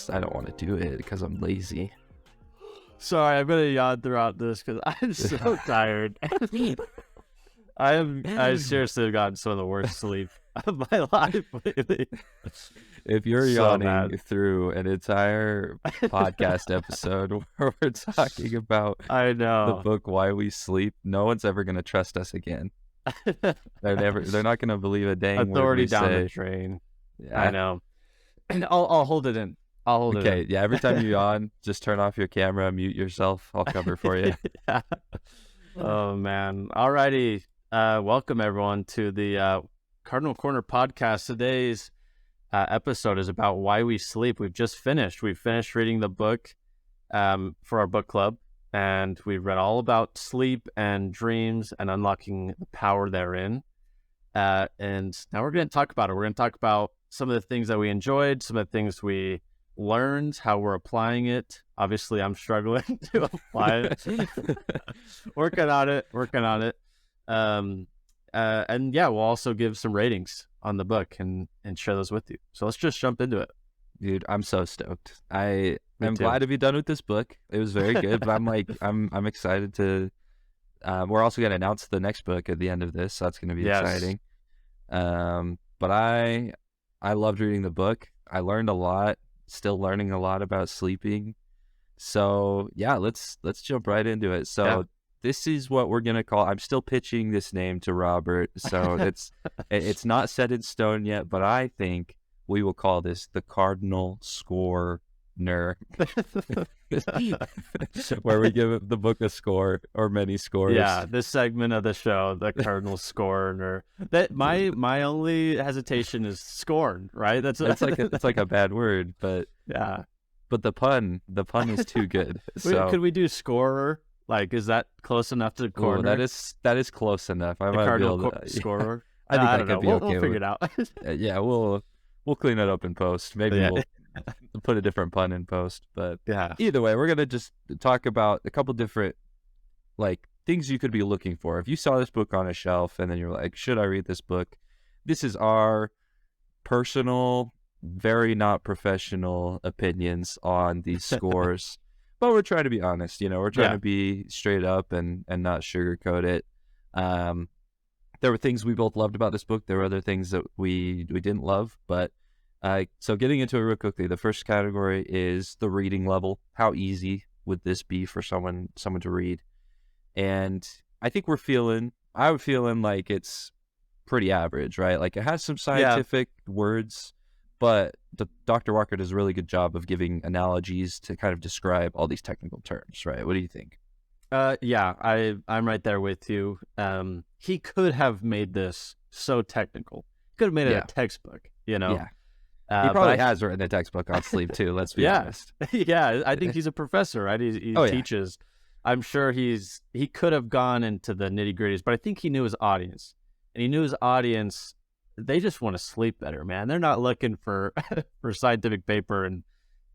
I don't want to do it because I'm lazy. Sorry, I'm gonna yawn throughout this because I'm so tired. I seriously have gotten some of the worst sleep of my life lately. If you're So yawning bad. through an entire podcast episode where we're talking about I the know. book Why We Sleep, no one's ever going to trust us again. They're not going to believe a dang word Authority we down say. the drain. Yeah. I know. I'll hold it in. I'll hold it Okay. in. Yeah. Every time you yawn, just turn off your camera, mute yourself. I'll cover for you. Yeah. Oh man. Alrighty. Welcome everyone to the Cardinal Corner podcast. Today's episode is about why we sleep. We've finished reading the book for our book club, and we've read all about sleep and dreams and unlocking the power therein. And now we're going to talk about it. We're going to talk about some of the things that we enjoyed, some of the things we learned, how we're applying it. Obviously, I'm struggling to apply it. Working on it. And yeah, we'll also give some ratings on the book and share those with you. So let's just jump into it. Dude, I'm so stoked. I'm too. glad to be done with this book. It was very good, but I'm excited to. We're also going to announce the next book at the end of this, so that's going to be exciting. But I loved reading the book. I learned a lot. Still learning a lot about sleeping. So yeah, let's jump right into it. So this is what we're going to call. I'm still pitching this name to Robert, so it's not set in stone yet. But I think we will call this the Cardinal Score. Where we give the book a score or many scores. Yeah, this segment of the show, the Cardinal Scorn. That my only hesitation is scorn, right? It's like a bad word, but yeah. But the pun is too good. So could we do scorer? Like, is that close enough to corner? That is close enough. I might be able to scorer. I think I that don't could know. be okay. We'll figure it out. Yeah, we'll clean it up in post. Maybe we'll put a different pun in post, but yeah. Either way, we're gonna just talk about a couple different things you could be looking for. If you saw this book on a shelf and then you're like, should I read this book? This is our personal, very not professional opinions on these scores. But we're trying to be honest, we're trying to be straight up and not sugarcoat it. There were things we both loved about this book. There were other things that we didn't love, but so getting into it real quickly, the first category is the reading level. How easy would this be for someone to read? And I think I'm feeling like it's pretty average, right? Like it has some scientific words, but Dr. Walker does a really good job of giving analogies to kind of describe all these technical terms, right? What do you think? Yeah, I'm right there with you. He could have made this so technical. Could have made it a textbook, Yeah. He probably has written a textbook on sleep too. Let's be honest. Yeah, I think he's a professor, right? He teaches. I'm sure he could have gone into the nitty gritties, but I think he knew his audience, and he knew his audience. They just want to sleep better, man. They're not looking for scientific paper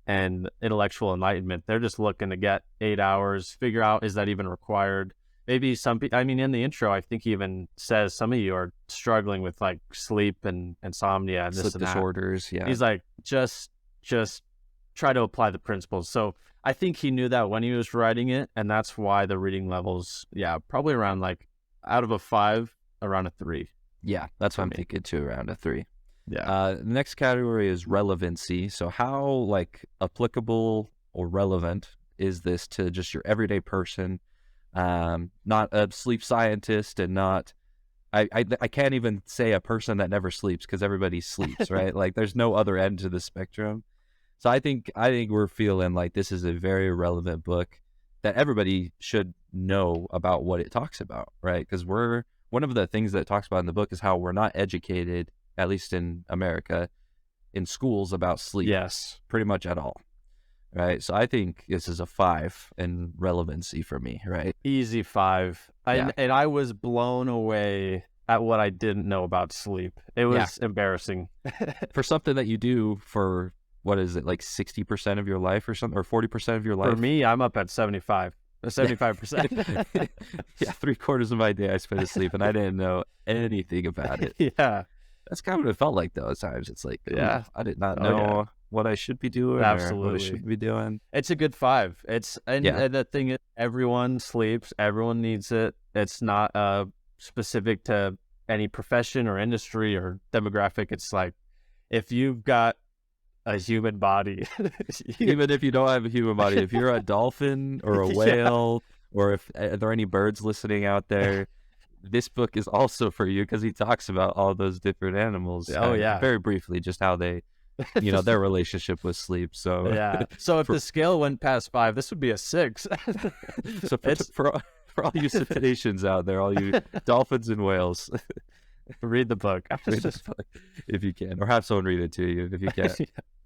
and intellectual enlightenment. They're just looking to get 8 hours. Figure out, is that even required? Maybe some people, in the intro, I think he even says some of you are struggling with sleep and insomnia and this sleep and disorders. that. Yeah. He's like, just try to apply the principles. So I think he knew that when he was writing it, and that's why the reading levels, probably around out of a 5, around a 3. Yeah, that's what I'm thinking too, around a 3. Yeah. The next category is relevancy. So how applicable or relevant is this to just your everyday person? Not a sleep scientist, and not I can't even say a person that never sleeps, because everybody sleeps, right? There's no other end to the spectrum. So I think we're feeling like this is a very relevant book that everybody should know about what it talks about, right? Because one of the things that it talks about in the book is how we're not educated, at least in America, in schools about sleep. Yes. Pretty much at all. Right. So I think this is a 5 in relevancy for me, right? Easy 5. And I was blown away at what I didn't know about sleep. It was embarrassing. For something that you do for, what is it, 60% of your life or something, or 40% of your life? For me, I'm up at 75%. 75%. Yeah, 3/4 of my day I spent asleep, and I didn't know anything about it. Yeah. That's kind of what it felt like, though, at times. It's like, I did not know what I should be doing or what I Absolutely. shouldn't be doing. It's a good 5. And Yeah, the thing is, everyone sleeps. Everyone needs it. It's not specific to any profession or industry or demographic. It's like, if you've got a human body, even if you don't have a human body, if you're a dolphin or a yeah, whale, or if are there any birds listening out there, this book is also for you because he talks about all those different animals. oh yeah, Very briefly, just how they, their relationship with sleep. So, yeah. So if for, the scale went past 5, this would be a 6. so It's for all you cetaceans out there, all you dolphins and whales, read the book. read this book if you can, or have someone read it to you if you can.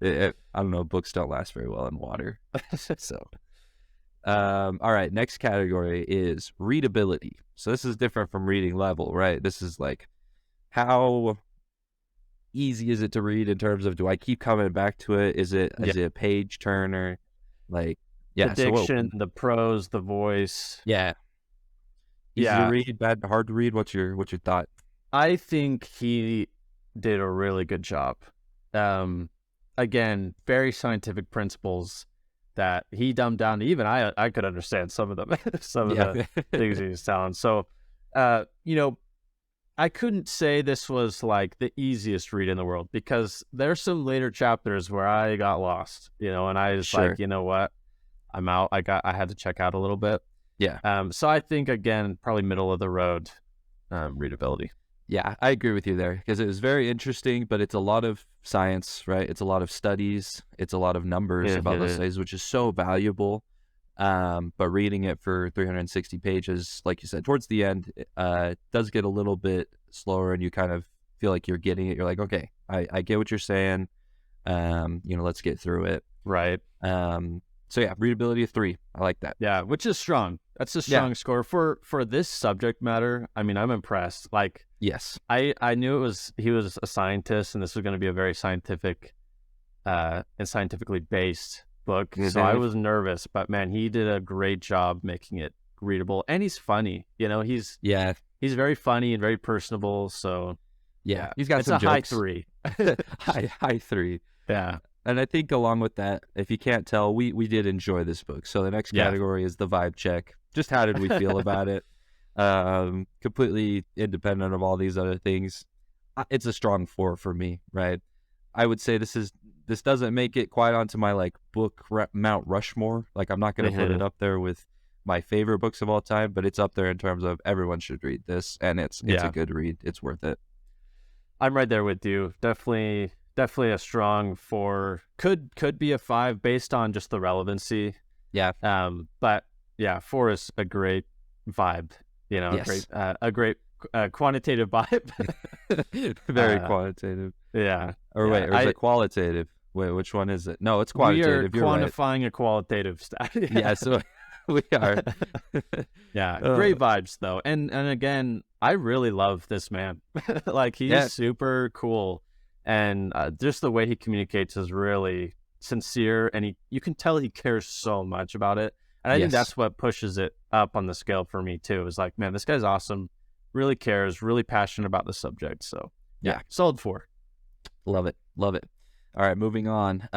I don't know. Books don't last very well in water. So, all right. Next category is readability. So this is different from reading level, right? This is like, how easy is it to read in terms of, do I keep coming back to it? Is it a page turner? Like, The yeah. So diction, the prose, the voice. yeah, easy to Yeah, read, bad, hard to read. What's your thought? I think he did a really good job. Again, very scientific principles that he dumbed down. Even I could understand some of them, some of the things he was telling. So, I couldn't say this was like the easiest read in the world, because there's some later chapters where I got lost, and I was Sure. like, you know what, I'm out. I had to check out a little bit. Yeah. So I think, again, probably middle of the road readability. Yeah, I agree with you there, because it was very interesting, but it's a lot of science, right? It's a lot of studies. It's a lot of numbers about those studies, which is so valuable. But reading it for 360 pages, like you said, towards the end, it does get a little bit slower, and you kind of feel like you're getting it. You're like, okay, I get what you're saying. Let's get through it. Right. So yeah, readability of 3. I like that. Yeah, which is strong. That's a strong score for this subject matter. I mean, I'm impressed. Like, yes, I knew he was a scientist, and this was going to be a very scientific and scientifically based book. Mm-hmm. So I was nervous, but man, he did a great job making it readable, and he's funny. He's very funny and very personable. So yeah, he's got it's some a high jokes. 3. high 3. Yeah. And I think along with that, if you can't tell, we did enjoy this book. So the next category is the vibe check. Just how did we feel about it? Completely independent of all these other things. It's a strong 4 for me, right? I would say this doesn't make it quite onto my like book Mount Rushmore. Like, I'm not going to put it up there with my favorite books of all time, but it's up there in terms of everyone should read this, and it's a good read. It's worth it. I'm right there with you. Definitely a strong 4. Could be a 5 based on just the relevancy. Yeah. But yeah, 4 is a great vibe. Yes. A great quantitative vibe. Very quantitative. Yeah. Or wait, or is it qualitative? Wait, which one is it? No, it's quantitative. We are quantifying a qualitative stat. Yeah, so we are. Yeah, great vibes though, and again, I really love this man. Like, he's super cool, and just the way he communicates is really sincere, and you can tell he cares so much about it. And I think that's what pushes it up on the scale for me too. Is like, man, this guy's awesome, really cares, really passionate about the subject. So yeah, solid 4. Love it. All right, moving on.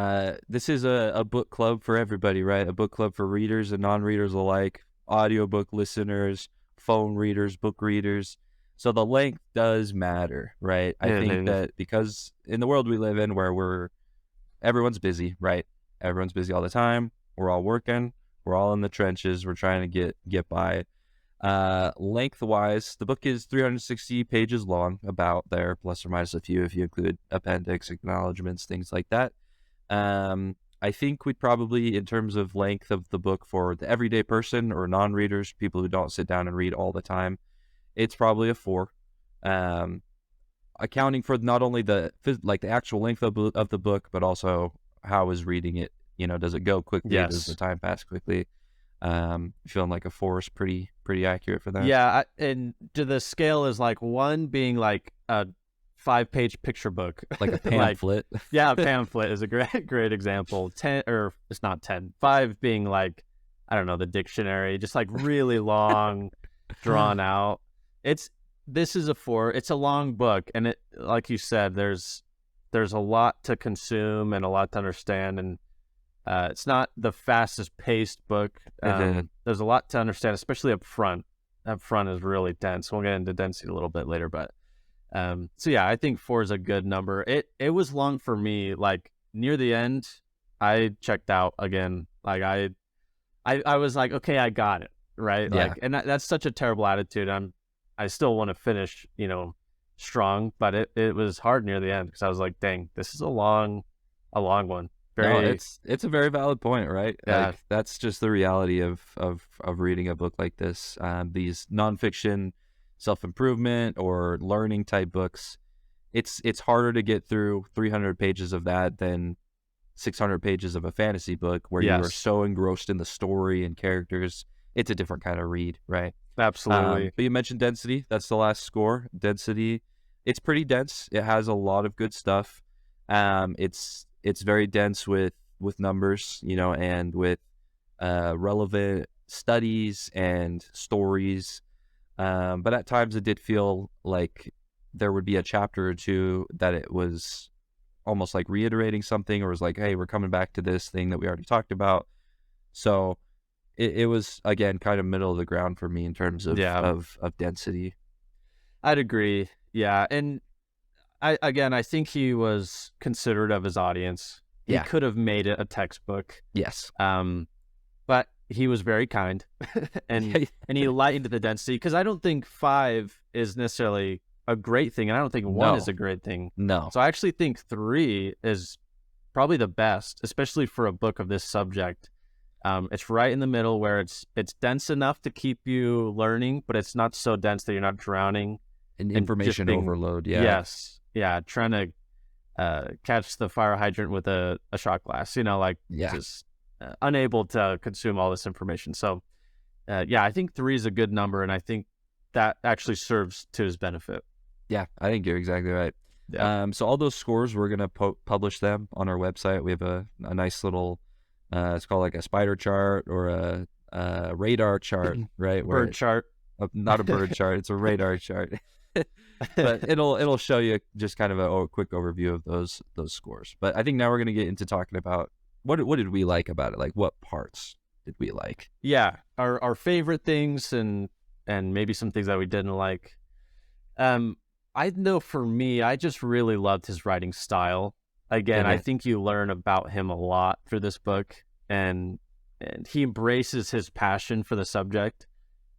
This is a book club for everybody, right? A book club for readers and non-readers alike, audiobook listeners, phone readers, book readers. So the length does matter, right? I think that because in the world we live in, where everyone's busy, right? Everyone's busy all the time. We're all working. We're all in the trenches. We're trying to get by. Lengthwise, the book is 360 pages long, about there, plus or minus a few if you include appendix, acknowledgments, things like that. I think we'd probably, in terms of length of the book for the everyday person or non-readers, people who don't sit down and read all the time, it's probably a 4. Accounting for not only the actual length of the book, but also how is reading it. Does it go quickly? Yes. Does the time pass quickly? Feeling like a 4 is pretty accurate for that. Yeah, and the scale is like 1 being like a 5-page picture book, like a pamphlet. A pamphlet is a great example. 10, or it's not 10. 5 being like, I don't know, the dictionary, just like really long, drawn out. This is a 4. It's a long book, and it, like you said, there's there's a lot to consume and a lot to understand, and it's not the fastest paced book. There's a lot to understand, especially up front. Up front is really dense. We'll get into density a little bit later, but so yeah, I think 4 is a good number. It was long for me. Like near the end, I checked out again. Like I was like, okay, I got it, right? Yeah. Like, and that's such a terrible attitude. I still want to finish, strong, but it was hard near the end because I was like, dang, this is a long one. No, it's a very valid point, right? Yeah. Like that's just the reality of reading a book like this. These nonfiction, self-improvement or learning type books, it's harder to get through 300 pages of that than 600 pages of a fantasy book where you are so engrossed in the story and characters. It's a different kind of read, right? Absolutely. But you mentioned density. That's the last score. Density. It's pretty dense. It has a lot of good stuff. It's very dense with numbers, and with relevant studies and stories. But at times it did feel like there would be a chapter or two that it was almost like reiterating something, or was like, hey, we're coming back to this thing that we already talked about. So it was, again, kind of middle of the ground for me in terms of density. I'd agree. Yeah. And I think he was considerate of his audience. He could have made it a textbook. Yes. But he was very kind and he lightened the density, because I don't think 5 is necessarily a great thing, and I don't think 1 is a great thing. No. So I actually think 3 is probably the best, especially for a book of this subject. It's right in the middle where it's dense enough to keep you learning, but it's not so dense that you're not drowning in information overload. Yeah. Yes. Yeah. Trying to catch the fire hydrant with a shot glass, just unable to consume all this information. So I think 3 is a good number, and I think that actually serves to his benefit. Yeah, I think you're exactly right. Yeah. So all those scores, we're going to publish them on our website. We have a nice little, it's called like a spider chart or a radar chart, right? Bird chart. Not a bird chart. It's a radar chart. But it'll show you just kind of a quick overview of those scores. But I think now we're going to get into talking about what did we like about it? Like what parts did we like? Yeah, our favorite things and maybe some things that we didn't like. I know for me, I just really loved his writing style. Again, I think you learn about him a lot through this book, and he embraces his passion for the subject.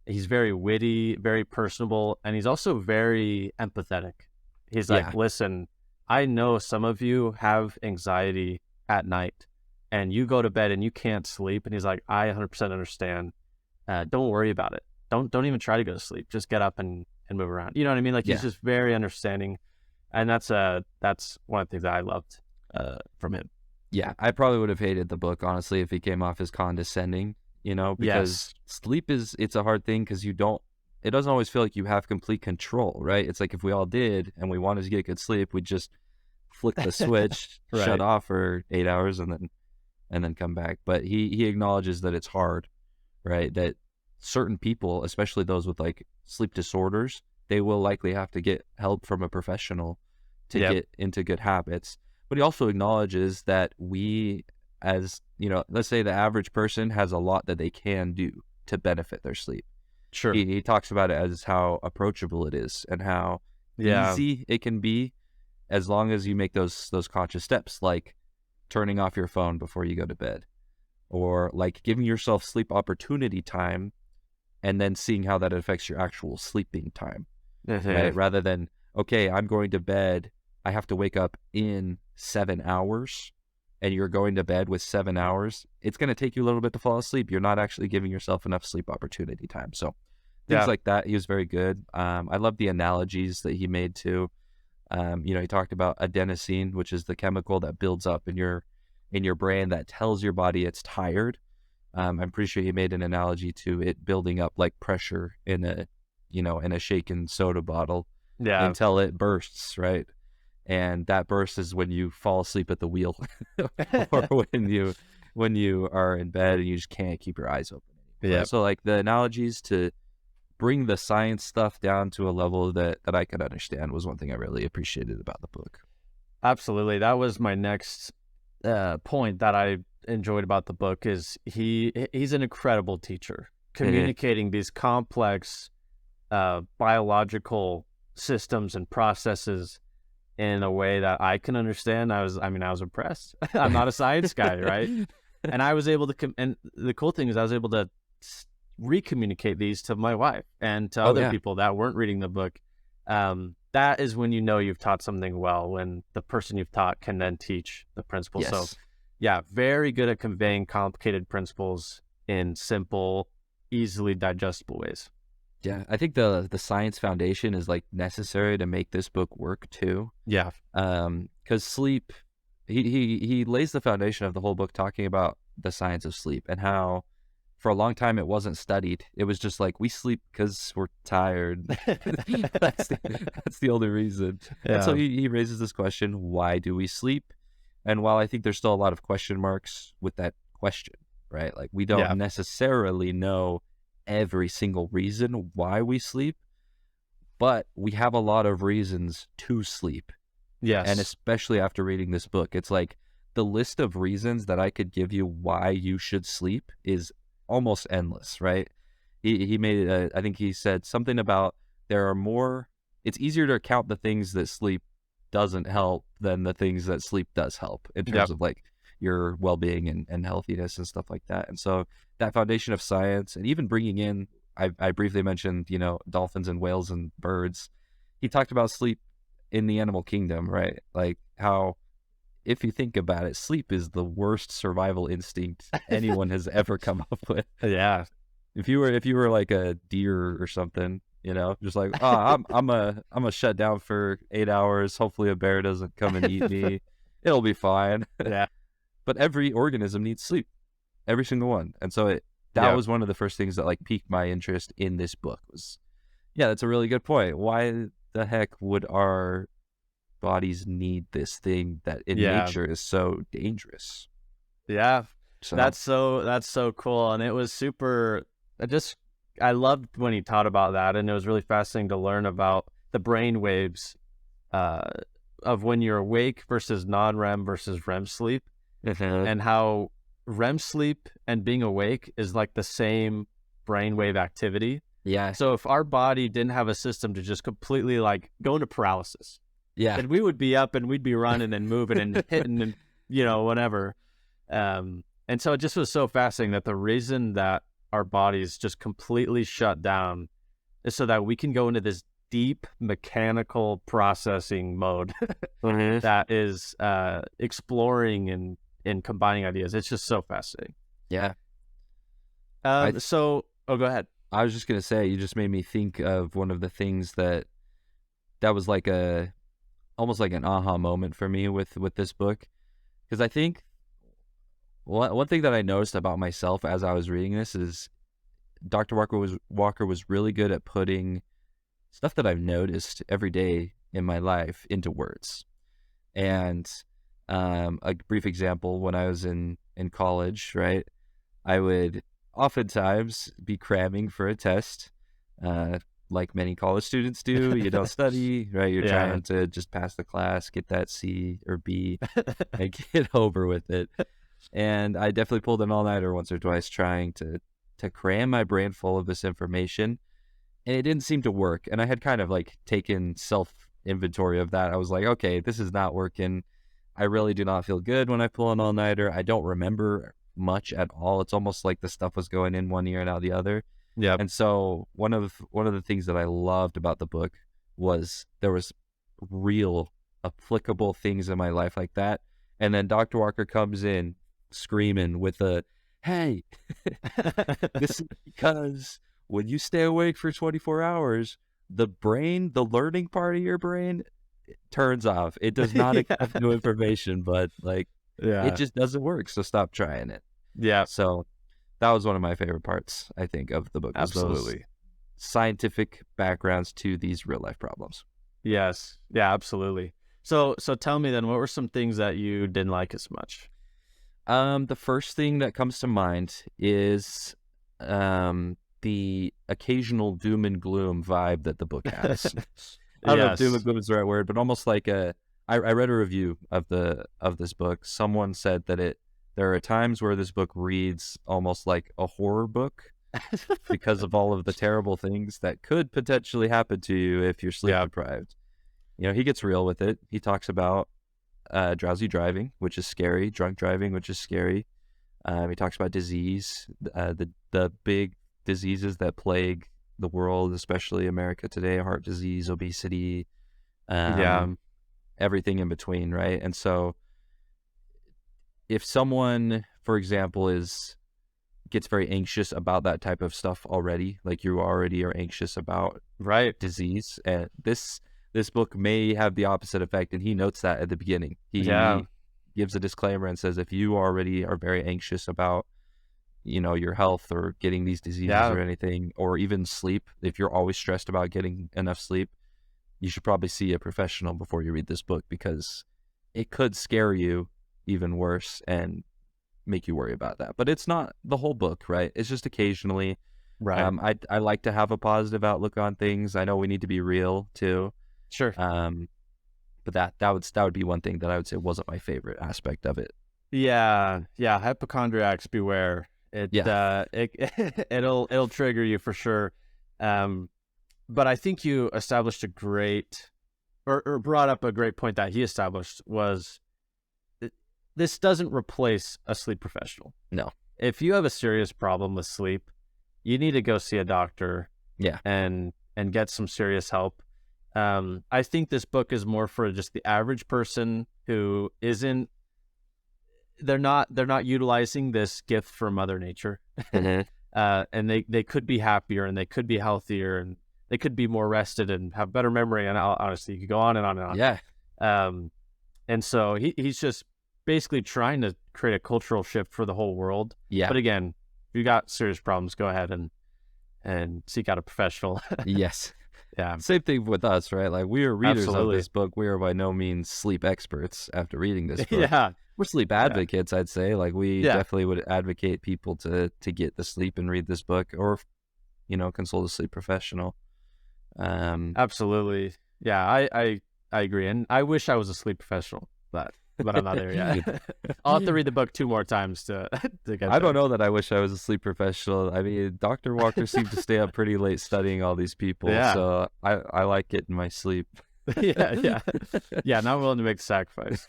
He's very witty, very personable, and he's also very empathetic. He's like, listen, I know some of you have anxiety at night, and you go to bed and you can't sleep. And he's like, I 100% understand. Don't worry about it. Don't even try to go to sleep. Just get up and move around. You know what I mean? Like he's just very understanding, and that's one of the things that I loved from him. Yeah, I probably would have hated the book, honestly, if he came off as condescending. Because sleep it's a hard thing, because it doesn't always feel like you have complete control, right? It's like if we all did and we wanted to get good sleep, we'd just flick the switch, shut off for 8 hours, and then come back. But he acknowledges that it's hard, right? That certain people, especially those with like sleep disorders, they will likely have to get help from a professional to get into good habits. But he also acknowledges that we, as let's say the average person has a lot that they can do to benefit their sleep. Sure. He talks about it as how approachable it is and how easy it can be, as long as you make those conscious steps, like turning off your phone before you go to bed, or like giving yourself sleep opportunity time and then seeing how that affects your actual sleeping time. Right? Rather than, okay, I'm going to bed, I have to wake up in 7 hours, and you're going to bed with 7 hours, it's going to take you a little bit to fall asleep. You're not actually giving yourself enough sleep opportunity time. So things like that, he was very good. I love the analogies that he made too. He talked about adenosine, which is the chemical that builds up in your brain that tells your body it's tired. I'm pretty sure he made an analogy to it building up like pressure in a shaken soda bottle until it bursts, right? And that burst is when you fall asleep at the wheel, or when you are in bed and you just can't keep your eyes open. Yeah. So like the analogies to bring the science stuff down to a level that I could understand was one thing I really appreciated about the book. Absolutely. That was my next point that I enjoyed about the book is he's an incredible teacher, communicating these complex biological systems and processes in a way that I can understand. I was impressed. I'm not a science guy, right? And I was able to, and the cool thing is I was able to recommunicate these to my wife and to other people that weren't reading the book. That is when you know you've taught something well, when the person you've taught can then teach the principles. Yes. So yeah, very good at conveying complicated principles in simple, easily digestible ways. Yeah, I think the science foundation is like necessary to make this book work too. Yeah. Because sleep, he lays the foundation of the whole book talking about the science of sleep and how for a long time it wasn't studied. It was just like, we sleep because we're tired. that's the only reason. Yeah. And so he raises this question, why do we sleep? And while I think there's still a lot of question marks with that question, right? Like we don't necessarily know every single reason why we sleep, but we have a lot of reasons to sleep. Yes. And especially after reading this book, it's like the list of reasons that I could give you why you should sleep is almost endless, right? He made it, I think he said something about it's easier to count the things that sleep doesn't help than the things that sleep does help in terms of like your well-being and healthiness and stuff like that. And so that foundation of science, and even bringing in, I briefly mentioned, dolphins and whales and birds. He talked about sleep in the animal kingdom, right? Like how, if you think about it, sleep is the worst survival instinct anyone has ever come up with. Yeah. If you were like a deer or something, just like, I'm a shut down for 8 hours. Hopefully a bear doesn't come and eat me. It'll be fine. Yeah. But every organism needs sleep, every single one. And so that was one of the first things that like piqued my interest in this book was, that's a really good point. Why the heck would our bodies need this thing that in nature is so dangerous? Yeah. So that's so cool. And it was super, I loved when he taught about that. And it was really fascinating to learn about the brain waves of when you're awake versus non-REM versus REM sleep, and how REM sleep and being awake is like the same brainwave activity. Yeah. So if our body didn't have a system to just completely like go into paralysis, then we would be up and we'd be running and moving and hitting and whatever. And so it just was so fascinating that the reason that our bodies just completely shut down is so that we can go into this deep mechanical processing mode that is exploring and combining ideas. It's just so fascinating. Yeah. So go ahead. I was just going to say, you just made me think of one of the things that was like almost like an aha moment for me with this book. Because I think one thing that I noticed about myself as I was reading this is Dr. Walker was really good at putting stuff that I've noticed every day in my life into words. And a brief example, when I was in college, right, I would oftentimes be cramming for a test, like many college students do. You don't study, right? You're trying to just pass the class, get that C or B, and get over with it. And I definitely pulled an all-nighter once or twice trying to cram my brain full of this information, and it didn't seem to work. And I had kind of like taken self-inventory of that. I was like, okay, this is not working. I really do not feel good when I pull an all-nighter. I don't remember much at all. It's almost like the stuff was going in one ear and out the other. Yeah. And so one of the things that I loved about the book was there was real applicable things in my life like that. And then Dr. Walker comes in screaming with a, hey, this is because when you stay awake for 24 hours, the learning part of your brain turns off. It does not accept new information, but it just doesn't work. So stop trying it. Yeah. So that was one of my favorite parts, I think, of the book. Absolutely. Scientific backgrounds to these real life problems. Yes. Yeah, absolutely. So tell me then, what were some things that you didn't like as much? The first thing that comes to mind is the occasional doom and gloom vibe that the book has. I don't know if doom and gloom is the right word, but almost like a I read a review of this book. Someone said that there are times where this book reads almost like a horror book because of all of the terrible things that could potentially happen to you if you're sleep deprived. He gets real with it. He talks about drowsy driving, which is scary, drunk driving, which is scary. He talks about disease, the big diseases that plague the world, especially America today: heart disease, obesity, everything in between, right? And so if someone, for example, gets very anxious about that type of stuff already, like you already are anxious about disease, and this book may have the opposite effect, and he notes that at the beginning. He gives a disclaimer and says, if you already are very anxious about your health or getting these diseases or anything, or even sleep, if you're always stressed about getting enough sleep, you should probably see a professional before you read this book, because it could scare you even worse and make you worry about that. But it's not the whole book, right? It's just occasionally. I like to have a positive outlook on things. I know we need to be real too. Sure. But that would be one thing that I would say wasn't my favorite aspect of it. Yeah. Hypochondriacs beware. It'll trigger you for sure. But I think you established a great, or brought up a great point that he established, was this doesn't replace a sleep professional. No. If you have a serious problem with sleep, you need to go see a doctor. Yeah. And get some serious help. I think this book is more for just the average person who isn't. They're not utilizing this gift from Mother Nature, and they could be happier, and they could be healthier, and they could be more rested and have better memory. And honestly, you could go on and on and on. Yeah. And so he's just basically trying to create a cultural shift for the whole world. Yeah. But again, if you got serious problems, go ahead and seek out a professional. Yes. Yeah. Same thing with us, right? Like, we are readers of this book. We are by no means sleep experts after reading this book. Yeah. We're sleep advocates, I'd say. Like, we definitely would advocate people to get the sleep and read this book, or, consult a sleep professional. Absolutely. Yeah, I agree. And I wish I was a sleep professional, but I'm not there yet. I'll have to read the book 2 more times to get there. I don't know that I wish I was a sleep professional. I mean, Dr. Walker seemed to stay up pretty late studying all these people, so I like getting my sleep. Yeah, not willing to make the sacrifice.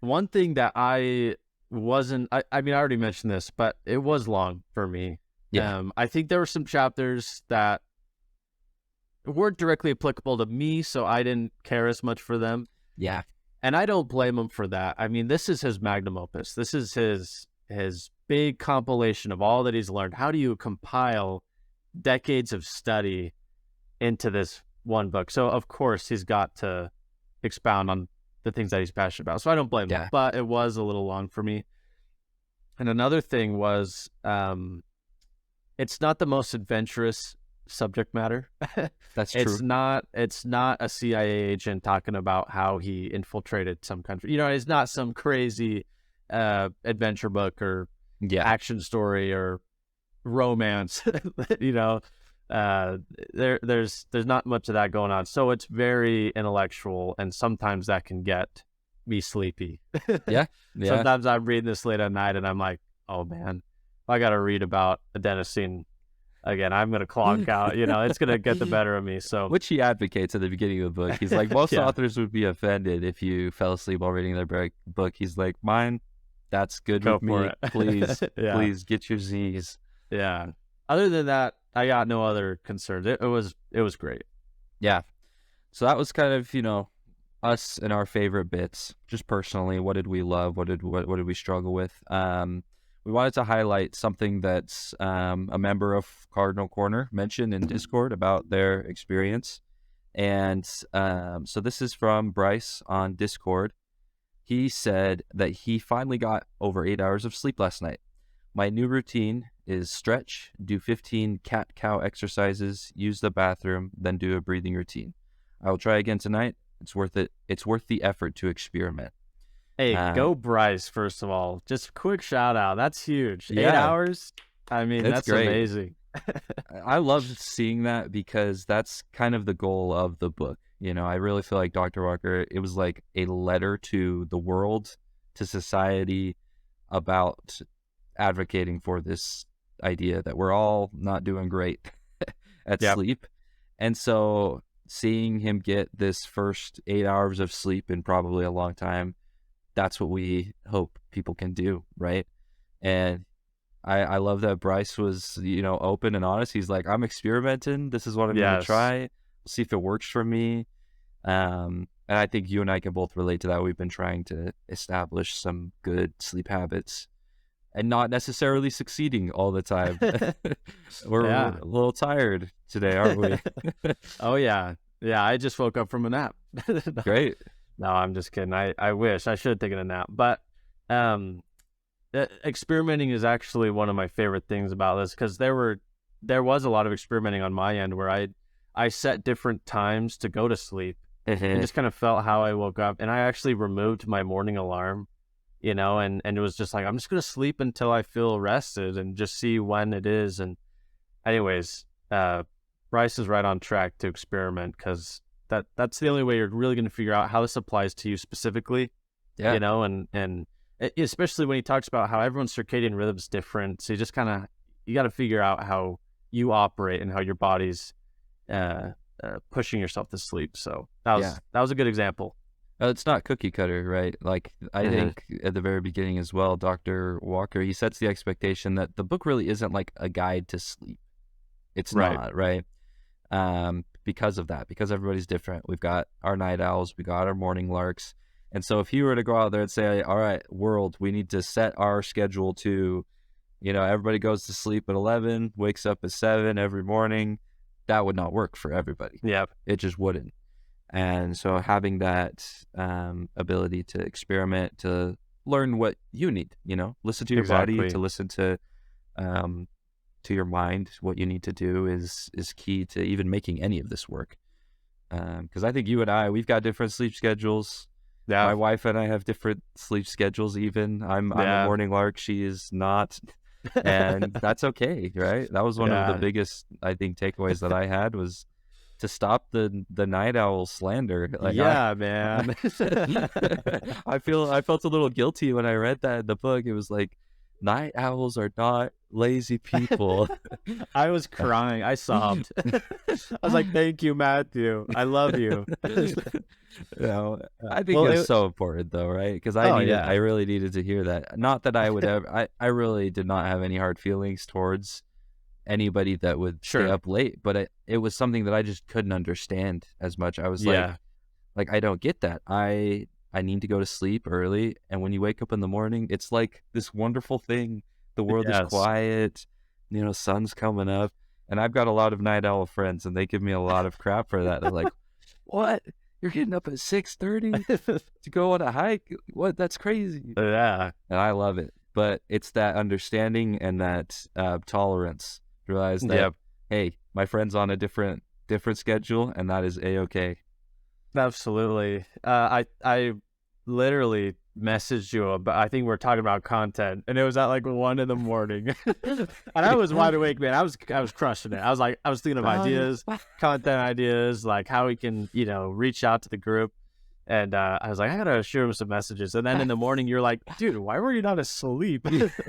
One thing that I wasn't, I mean, I already mentioned this, but it was long for me. I think there were some chapters that weren't directly applicable to me, so I didn't care as much for them. Yeah. And I don't blame him for that. I mean, this is his magnum opus. This is his big compilation of all that he's learned. How do you compile decades of study into this one book? So, of course, he's got to expound on the things that he's passionate about. So I don't blame him, but it was a little long for me. And another thing was, it's not the most adventurous subject matter. That's true. It's not a CIA agent talking about how he infiltrated some country. It's not some crazy adventure book or action story or romance. There's not much of that going on. So it's very intellectual, and sometimes that can get me sleepy. Yeah. Sometimes I'm reading this late at night and I'm like, oh man, I got to read about adenosine again. I'm going to clonk out, it's going to get the better of me. So, which he advocates at the beginning of the book. He's like, most authors would be offended if you fell asleep while reading their book. He's like, mine, that's good with me. Please, please get your Z's. Yeah. Other than that, I got no other concerns. It was great. Yeah. So that was kind of, us and our favorite bits. Just personally, what did we love? What did we struggle with? We wanted to highlight something that's a member of Cardinal Corner mentioned in Discord about their experience. And so this is from Bryce on Discord. He said that he finally got over 8 hours of sleep last night. My new routine is stretch, do 15 cat-cow exercises, use the bathroom, then do a breathing routine. I will try again tonight. It's worth it. It's worth the effort to experiment. Hey, go Bryce, first of all. Just a quick shout out. That's huge. 8 hours? I mean, that's great. Amazing. I love seeing that, because that's kind of the goal of the book, I really feel like Dr. Walker, it was like a letter to the world, to society, about advocating for this idea that we're all not doing great at Yep. sleep. And so seeing him get this first 8 hours of sleep in probably a long time, that's what we hope people can do, right? And I love that Bryce was, open and honest. He's like, I'm experimenting. This is what I'm going to Yes. try. See if it works for me. And I think you and I can both relate to that. We've been trying to establish some good sleep habits and not necessarily succeeding all the time. We're Yeah. a little tired today, aren't we? Oh yeah. Yeah, I just woke up from a nap. No, Great. no, I'm just kidding. I wish I should have taken a nap. But experimenting is actually one of my favorite things about this, because there was a lot of experimenting on my end where I set different times to go to sleep and just kind of felt how I woke up. And I actually removed my morning alarm, and it was just like, I'm just going to sleep until I feel rested and just see when it is. And anyways, Bryce is right on track to experiment, because that's the only way you're really going to figure out how this applies to you specifically, Yeah. and especially when he talks about how everyone's circadian rhythm is different. So you got to figure out how you operate and how your body's pushing yourself to sleep. So that was a good example. It's not cookie cutter, right? Like, I think at the very beginning as well, Dr. Walker, he sets the expectation that the book really isn't like a guide to sleep. It's not, right? Because of that, because everybody's different. We've got our night owls, we got our morning larks. And so if you were to go out there and say, all right, world, we need to set our schedule to, everybody goes to sleep at 11, wakes up at 7 every morning, that would not work for everybody. Yeah. It just wouldn't. And so having that ability to experiment, to learn what you need, listen to your body, to listen to your mind, what you need to do is key to even making any of this work. Because I think you and I, we've got different sleep schedules. Yeah. My wife and I have different sleep schedules even. I'm a morning lark. She is not. And that's okay, right? That was one of the biggest, I think, takeaways that I had, was to stop the night owl slander. Like, man. I felt a little guilty when I read that in the book. It was like, night owls are not lazy people. I was crying. I sobbed. I was like, thank you, Matthew. I love you. I think it's so important though, right? Because I really needed to hear that. Not that I would ever, I really did not have any hard feelings towards anybody that would stay up late, but it was something that I just couldn't understand as much. I was like, I don't get that. I need to go to sleep early, and when you wake up in the morning, it's like this wonderful thing. The world is quiet, sun's coming up, and I've got a lot of night owl friends, and they give me a lot of crap for that. They're like, "What? You're getting up at 6:30 to go on a hike? What? That's crazy." Yeah, and I love it, but it's that understanding and that tolerance. Realize that, hey, my friend's on a different schedule, and that is a-okay. Absolutely. I literally messaged you about, I think we're talking about content, and it was at like 1 a.m. and I was wide awake, man. I was crushing it. I was thinking of ideas, content ideas, like how we can, reach out to the group. And I was like, I gotta shoot him some messages. And then in the morning, you're like, dude, why were you not asleep?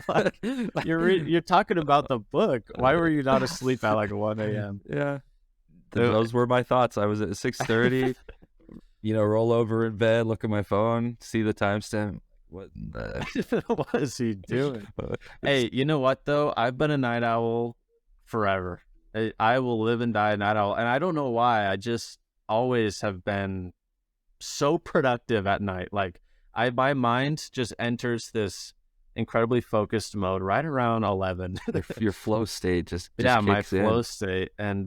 Like, you're talking about the book. Why were you not asleep at like 1 a.m.? Yeah, those were my thoughts. I was at 6:30. Roll over in bed, look at my phone, see the timestamp. What is he doing? Hey, you know what though? I've been a night owl forever. I will live and die a night owl, and I don't know why. I just always have been so productive at night. Like, my mind just enters this incredibly focused mode right around 11. Your flow state just my kicks flow in. state. And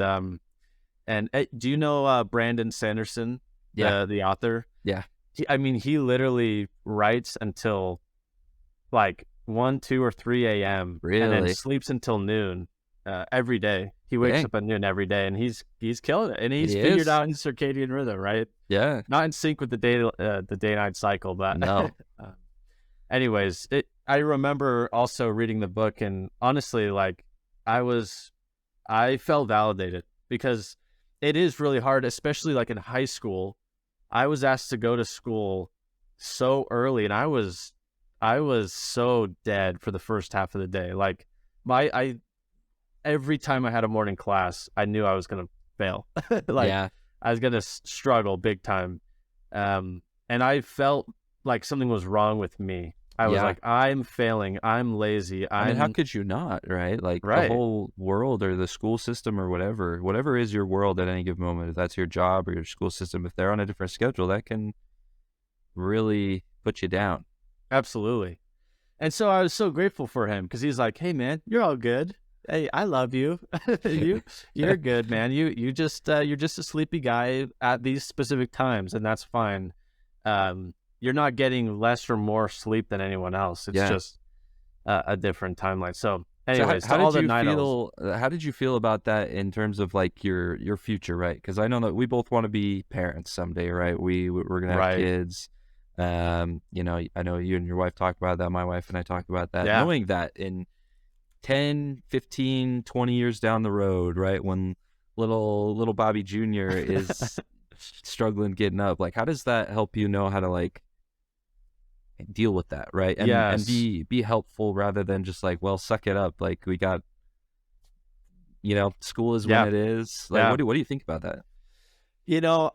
do you know Brandon Sanderson, the author? Yeah. He literally writes until like 1, 2, or 3 a.m. Really? And then sleeps until noon every day. He wakes up at noon every day, and he's killing it. And he's figured out his circadian rhythm, right? Yeah. Not in sync with the day-night cycle, but no. Anyways, I remember also reading the book, and honestly, like, I felt validated, because it is really hard, especially like in high school. I was asked to go to school so early, and I was so dead for the first half of the day. Like I every time I had a morning class, I knew I was gonna fail. Like Yeah. I was gonna struggle big time, and I felt like something was wrong with me. I was Yeah. like, I'm failing. I'm lazy. I mean, how I'm could you not, right? Like the right. whole world or the school system or whatever is your world at any given moment, if that's your job or your school system, if they're on a different schedule, that can really put you down. Absolutely. And so I was so grateful for him because he's like, "Hey, man, you're all good. Hey, I love you. You're good, man. You're just a sleepy guy at these specific times, and that's fine. You're not getting less or more sleep than anyone else. It's Yeah. just a different timeline." So, So anyways, to all the night owls, how did you feel about that in terms of like your future, right? Because I know that we both want to be parents someday, right? We're gonna have right? kids. You know, I know you and your wife talk about that. My wife and I talk about that. Yeah, Knowing that in 10, 15, 20 years down the road, right, when little Bobby Jr. is struggling getting up, like how does that help you know how to like deal with that, right? And yes, be helpful rather than just like, well, suck it up. Like we got, school is when yeah, it is. Like yeah. what do you think about that?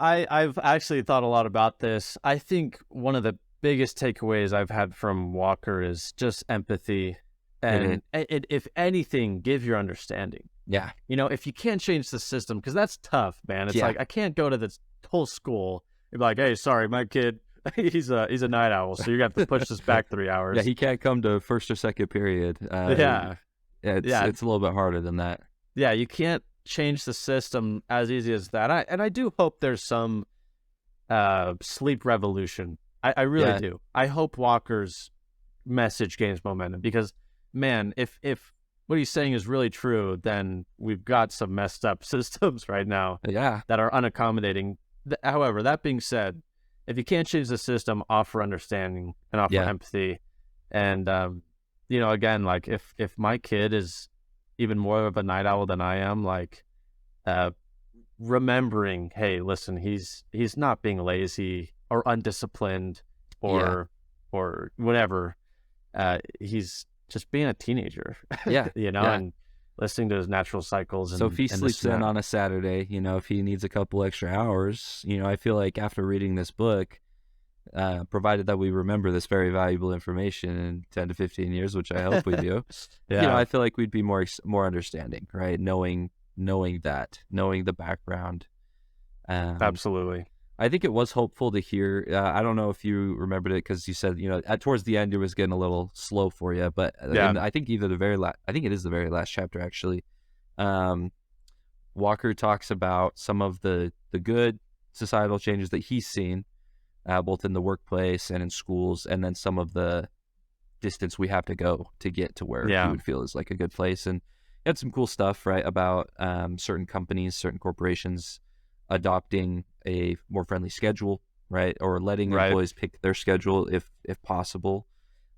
I've actually thought a lot about this. I think one of the biggest takeaways I've had from Walker is just empathy Mm-hmm. and if anything, give your understanding. Yeah. If you can't change the system, because that's tough, man. It's Yeah. like I can't go to this whole school and be like, "Hey, sorry, my kid, he's a night owl, so you're gonna have to push this back 3 hours." Yeah, he can't come to first or second period. Yeah, Yeah, yeah, it's a little bit harder than that. yeah. You can't change the system as easy as that. I do hope there's some sleep revolution. I really Yeah. do. I hope Walker's message gains momentum because, man, if what he's saying is really true, then we've got some messed up systems right now Yeah. that are unaccommodating. However, that being said, if you can't change the system, offer understanding and offer Yeah. empathy. And again, like if my kid is even more of a night owl than I am, like uh, remembering, hey, listen, he's not being lazy or undisciplined Yeah. or whatever. He's just being a teenager, Yeah. Yeah. and listening to his natural cycles So if he and this sleeps and in that. on a Saturday, if he needs a couple extra hours, I feel like after reading this book, provided that we remember this very valuable information in 10 to 15 years, which I hope we do, Yeah, I feel like we'd be more understanding, right? Knowing the background. Um, absolutely. I think it was hopeful to hear. I don't know if you remembered it because you said, towards the end it was getting a little slow for you, but Yeah, I think I think it is the very last chapter actually. Um, Walker talks about some of the good societal changes that he's seen, both in the workplace and in schools, and then some of the distance we have to go to get to where he yeah, would feel is like a good place. And he had some cool stuff, right, about certain companies, certain corporations adopting a more friendly schedule, right, or letting right. employees pick their schedule if possible.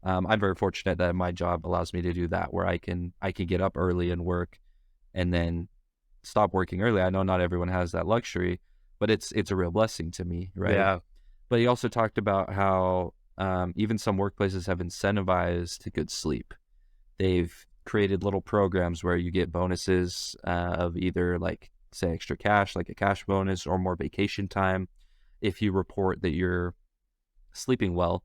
I'm very fortunate that my job allows me to do that, where I can get up early and work, and then stop working early. I know not everyone has that luxury, but it's a real blessing to me, right? Yeah, But he also talked about how even some workplaces have incentivized good sleep. They've created little programs where you get bonuses of either like say extra cash, like a cash bonus, or more vacation time if you report that you're sleeping well,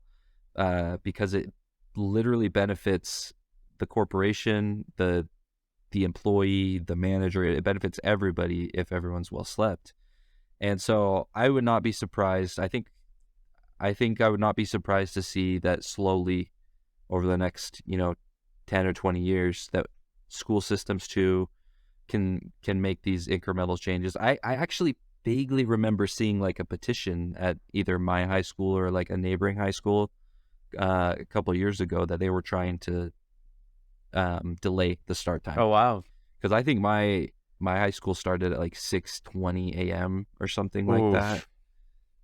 because it literally benefits the corporation, the employee, the manager. It benefits everybody if everyone's well slept. And so I would not be surprised. I think I would not be surprised to see that slowly over the next, 10 or 20 years that school systems too can make these incremental changes. I actually vaguely remember seeing like a petition at either my high school or like a neighboring high school a couple of years ago that they were trying to delay the start time. oh wow. Because I think my high school started at like 6:20 a.m. or something like that. Oof,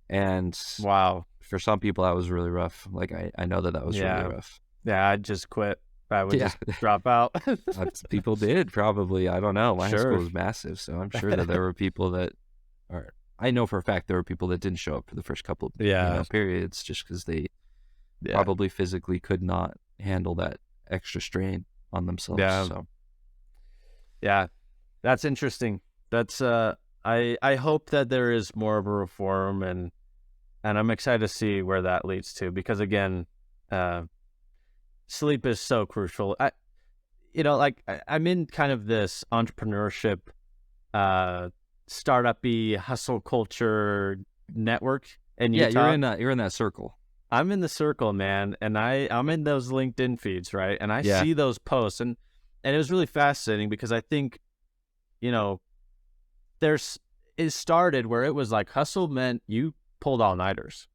And wow. for some people, that was really rough. Like, I know that was really Yeah, rough. yeah. I'd just quit. I would Yeah, just drop out. people did probably. I don't know. My high school Sure. was massive, so I'm sure that there were people that or I know for a fact there were people that didn't show up for the first couple Yeah. periods just because they Yeah. probably physically could not handle that extra strain on themselves. Yeah. So Yeah. That's interesting. That's I hope that there is more of a reform, and I'm excited to see where that leads to, because again, sleep is so crucial. I'm in kind of this entrepreneurship, startup-y hustle culture network in yeah, Utah. you're in that circle. I'm in the circle, man, and I'm in those LinkedIn feeds, right? And I Yeah. see those posts, and it was really fascinating because I think, you know, it started where it was like hustle meant you pulled all-nighters,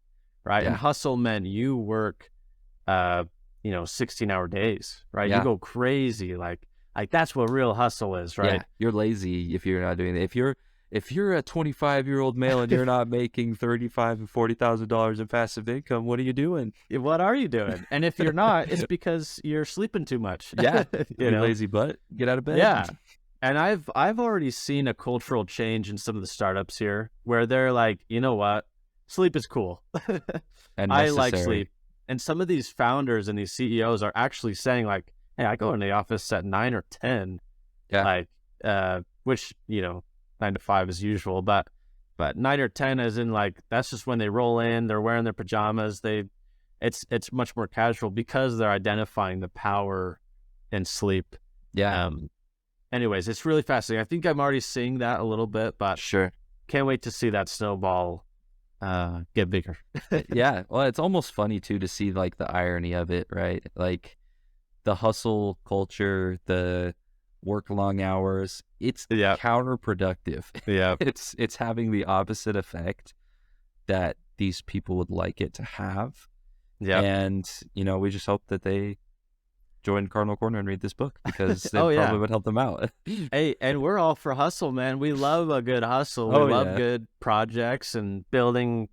right? And Yeah. hustle meant you work 16-hour days, right? You Yeah. go crazy, like that's what real hustle is, right? Yeah. You're lazy if you're not doing it. If you're a 25-year-old male and you're not making $35,000 and $40,000 in passive income, what are you doing? What are you doing? And if you're not, it's because you're sleeping too much. Yeah. you know? Lazy butt. Get out of bed. Yeah. And I've already seen a cultural change in some of the startups here where they're like, you know what? Sleep is cool. And I like necessary. sleep. And some of these founders and these CEOs are actually saying like, hey, I go in the office at 9 or 10. Yeah. Which, 9 to 5 is usual, but 9 or 10 is in like, that's just when they roll in, they're wearing their pajamas. It's much more casual because they're identifying the power in sleep. Yeah. Anyways, it's really fascinating. I think I'm already seeing that a little bit, but Sure. can't wait to see that snowball get bigger. Yeah. Well, it's almost funny too to see like the irony of it, right? Like the hustle culture, the work long hours, it's Yeah. counterproductive. Yeah. It's having the opposite effect that these people would like it to have. Yeah. And, we just hope that they join Cardinal Corner and read this book because that Oh, yeah. probably would help them out. Hey, and we're all for hustle, man. We love a good hustle. Oh, We love yeah. good projects and building,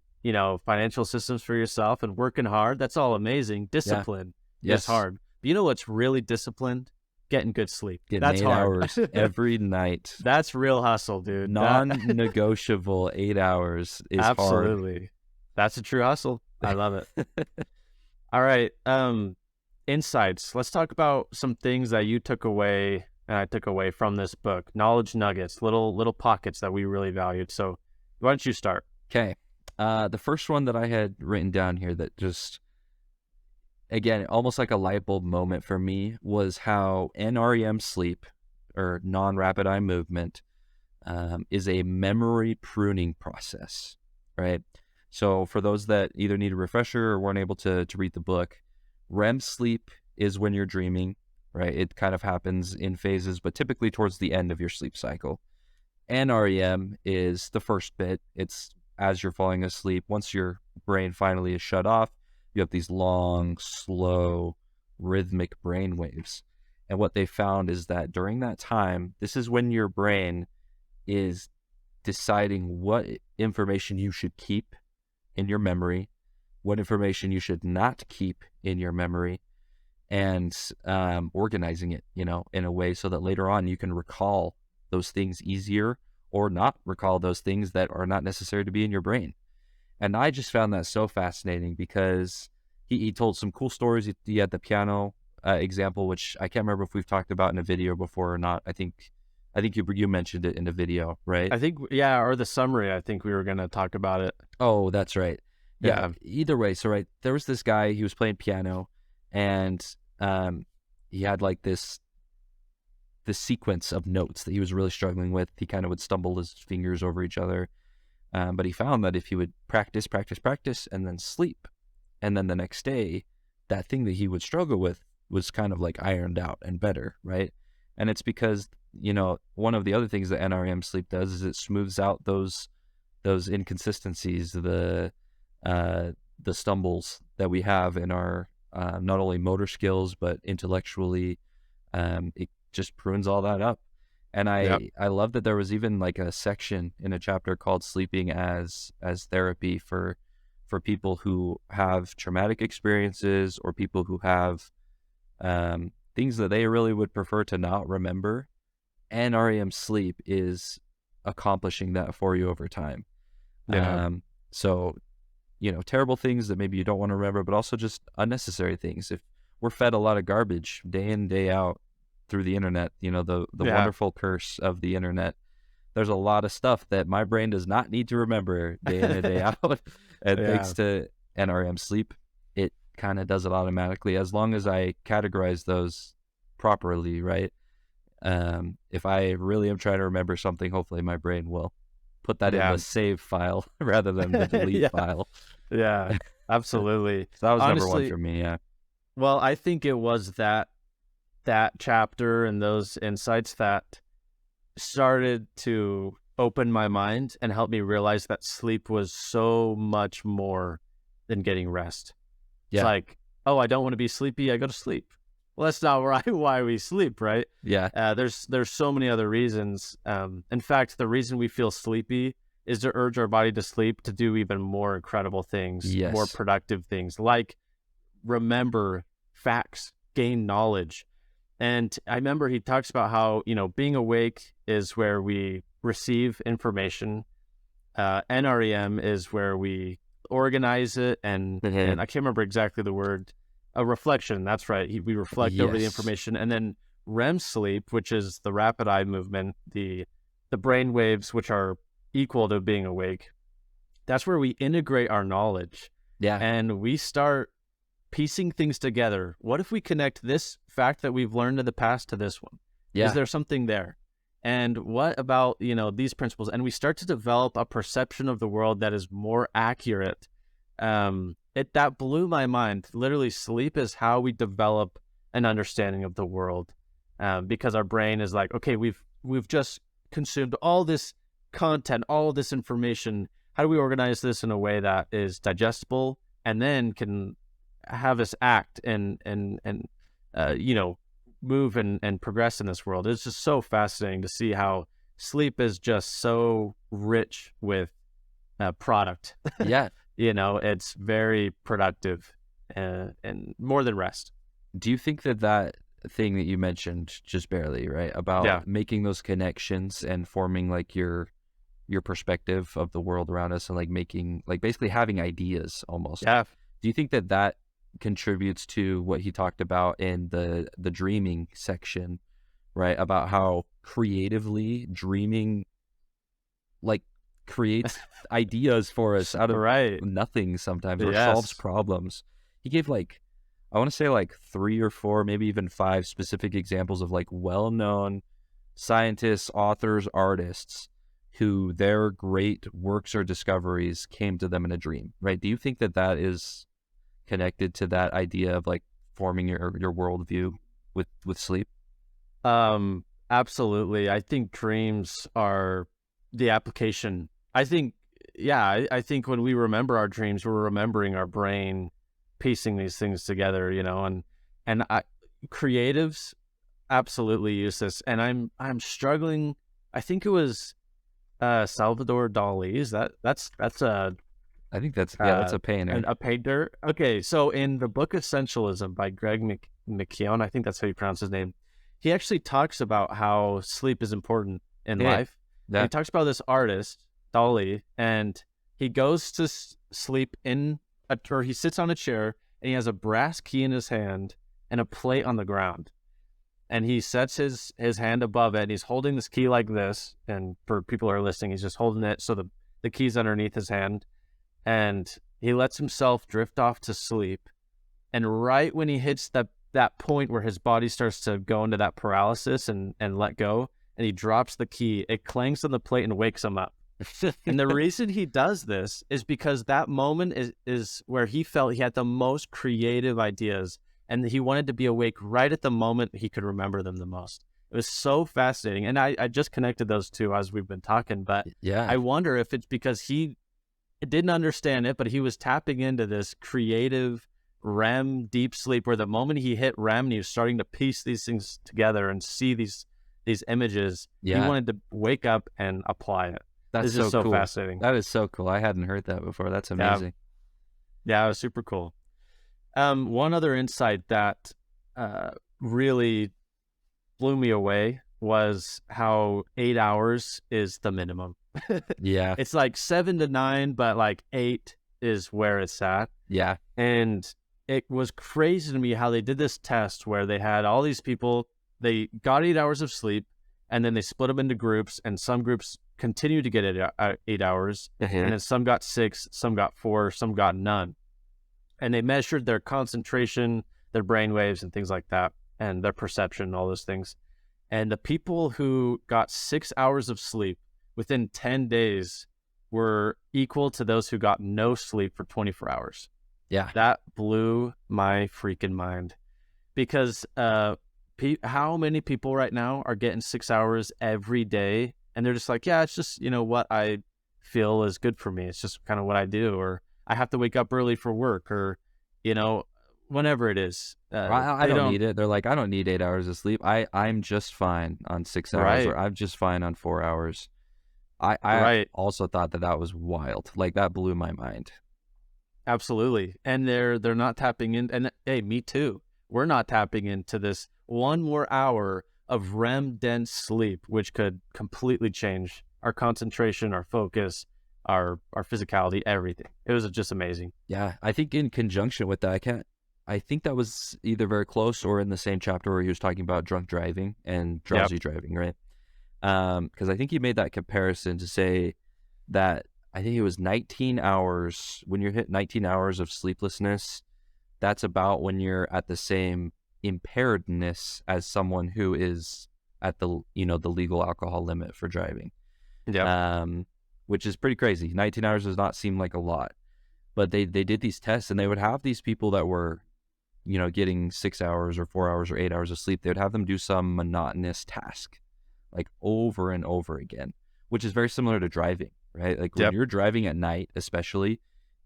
financial systems for yourself and working hard. That's all amazing. Discipline Yes. is hard. But you know what's really disciplined? Getting good sleep. Getting That's 8 hard. hours every night. That's real hustle, dude. Non-negotiable 8 hours is hard. Absolutely. That's a true hustle. I love it. All right. Insights. Let's talk about some things that you took away and I took away from this book. Knowledge nuggets, little pockets that we really valued. So why don't you start? Okay. The first one that I had written down here that just, again, almost like a light bulb moment for me was how NREM sleep, or non-rapid eye movement, is a memory pruning process, right? So for those that either need a refresher or weren't able to read the book, REM sleep is when you're dreaming, right? It kind of happens in phases, but typically towards the end of your sleep cycle. NREM is the first bit. It's as you're falling asleep. Once your brain finally is shut off, you have these long, slow, rhythmic brain waves. And what they found is that during that time, this is when your brain is deciding what information you should keep in your memory, what information you should not keep in your memory, and organizing it, in a way so that later on you can recall those things easier or not recall those things that are not necessary to be in your brain. And I just found that so fascinating because he told some cool stories. He had the piano example, which I can't remember if we've talked about in a video before or not. I think you mentioned it in a video, right? I think, yeah, or the summary. I think we were going to talk about it. Oh, that's right. Yeah. Either way, so right, there was this guy, he was playing piano, and he had like this sequence of notes that he was really struggling with. He kind of would stumble his fingers over each other, but he found that if he would practice, and then sleep, and then the next day, that thing that he would struggle with was kind of like ironed out and better, right? And it's because, one of the other things that NREM sleep does is it smooths out those inconsistencies, the stumbles that we have in our not only motor skills but intellectually. It just prunes all that up. And I love that there was even like a section in a chapter called sleeping as therapy for people who have traumatic experiences or people who have things that they really would prefer to not remember. NREM sleep is accomplishing that for you over time. Yeah. So, terrible things that maybe you don't want to remember, but also just unnecessary things. If we're fed a lot of garbage day in, day out through the internet, the Yeah. wonderful curse of the internet, there's a lot of stuff that my brain does not need to remember day in and day out. And Yeah. thanks to NRM sleep, it kind of does it automatically as long as I categorize those properly, right? If I really am trying to remember something, hopefully my brain will put that in Yeah. the save file rather than the delete Yeah. file. Yeah. Absolutely. So that was number one Honestly, for me. Yeah. well, I think it was that chapter and those insights that started to open my mind and help me realize that sleep was so much more than getting rest. It's Yeah. like, oh, I don't want to be sleepy, I go to sleep. Well, that's not why we sleep, right? Yeah. There's so many other reasons. In fact, the reason we feel sleepy is to urge our body to sleep to do even more incredible things, more Yes. productive things, like remember facts, gain knowledge. And I remember he talks about how, being awake is where we receive information. NREM is where we organize it. And I can't remember exactly the word, a reflection. That's right. We reflect over the Yes. information. And then REM sleep, which is the rapid eye movement, the brain waves, which are equal to being awake. That's where we integrate our knowledge. Yeah. And we start piecing things together. What if we connect this fact that we've learned in the past to this one? Yeah. Is there something there? And what about, these principles? And we start to develop a perception of the world that is more accurate. That blew my mind. Literally, sleep is how we develop an understanding of the world, because our brain is like, okay, we've just consumed all this content, all this information. How do we organize this in a way that is digestible and then can have us act and move and progress in this world? It's just so fascinating to see how sleep is just so rich with product. Yeah. It's very productive and more than rest. Do you think that thing that you mentioned just barely, right, about making those connections and forming like your perspective of the world around us and like making, like, basically having ideas almost? Yeah. Do you think that contributes to what he talked about in the dreaming section, right? About how creatively dreaming like creates ideas for us out of nothing sometimes, or solves problems. He gave I want to say 3 or 4, maybe even 5 specific examples of well-known scientists, authors, artists who their great works or discoveries came to them in a dream, right? Do you think that is connected to that idea of forming your worldview with sleep? Absolutely. I think dreams are the application. I think when we remember our dreams, we're remembering our brain piecing these things together, and creatives absolutely use this. And I'm struggling. I think it was Salvador Dali. That's I think that's a painter. A painter. Okay, so in the book Essentialism by Greg McKeown, I think that's how you pronounce his name, he actually talks about how sleep is important in life. Yeah. He talks about this artist, Dali, and he goes to sleep or he sits on a chair and he has a brass key in his hand and a plate on the ground. And he sets his hand above it and he's holding this key like this. And for people who are listening, he's just holding it so the key's underneath his hand. And he lets himself drift off to sleep. And right when he hits that point where his body starts to go into that paralysis and let go, and he drops the key, it clangs on the plate and wakes him up. And the reason he does this is because that moment is where he felt he had the most creative ideas, and he wanted to be awake right at the moment he could remember them the most. It was so fascinating. And I just connected those two as we've been talking, but I wonder if it's because he didn't understand it, but he was tapping into this creative REM deep sleep where the moment he hit REM and he was starting to piece these things together and see these images, he wanted to wake up and apply it. That's so cool. Fascinating. That is so cool. I hadn't heard that before. That's amazing. Yeah, it was super cool. One other insight that really blew me away was how 8 hours is the minimum. Yeah. It's like 7 to 9, but like 8 is where it's at. Yeah. And it was crazy to me how they did this test where they had all these people, they got 8 hours of sleep, and then they split them into groups, and some groups continued to get 8 hours, and then some got 6, some got 4, some got none. And they measured their concentration, their brain waves, and things like that, and their perception, all those things. And the people who got 6 hours of sleep within 10 days were equal to those who got no sleep for 24 hours. Yeah. That blew my freaking mind, because how many people right now are getting 6 hours every day, and they're just like, yeah, it's just, what I feel is good for me. It's just kind of what I do, or I have to wake up early for work, or, whenever it is. I don't need it. They're like, I don't need 8 hours of sleep. I'm just fine on 6 hours, Right. or I'm just fine on 4 hours. I Right. also thought that was wild. Like, that blew my mind. Absolutely. And they're not tapping in. And hey, me too. We're not tapping into this one more hour of REM dense sleep, which could completely change our concentration, our focus, our physicality, everything. It was just amazing. Yeah, I think in conjunction with that, I think that was either very close or in the same chapter where he was talking about drunk driving and drowsy driving, right? Because I think he made that comparison to say that I think it was 19 hours. When you hit 19 hours of sleeplessness, that's about when you're at the same impairedness as someone who is at the legal alcohol limit for driving. Yeah. Which is pretty crazy. 19 hours does not seem like a lot, but they did these tests, and they would have these people that were, getting 6 hours or 4 hours or 8 hours of sleep. They would have them do some monotonous task, like over and over again, which is very similar to driving, right? Like when you're driving at night, especially,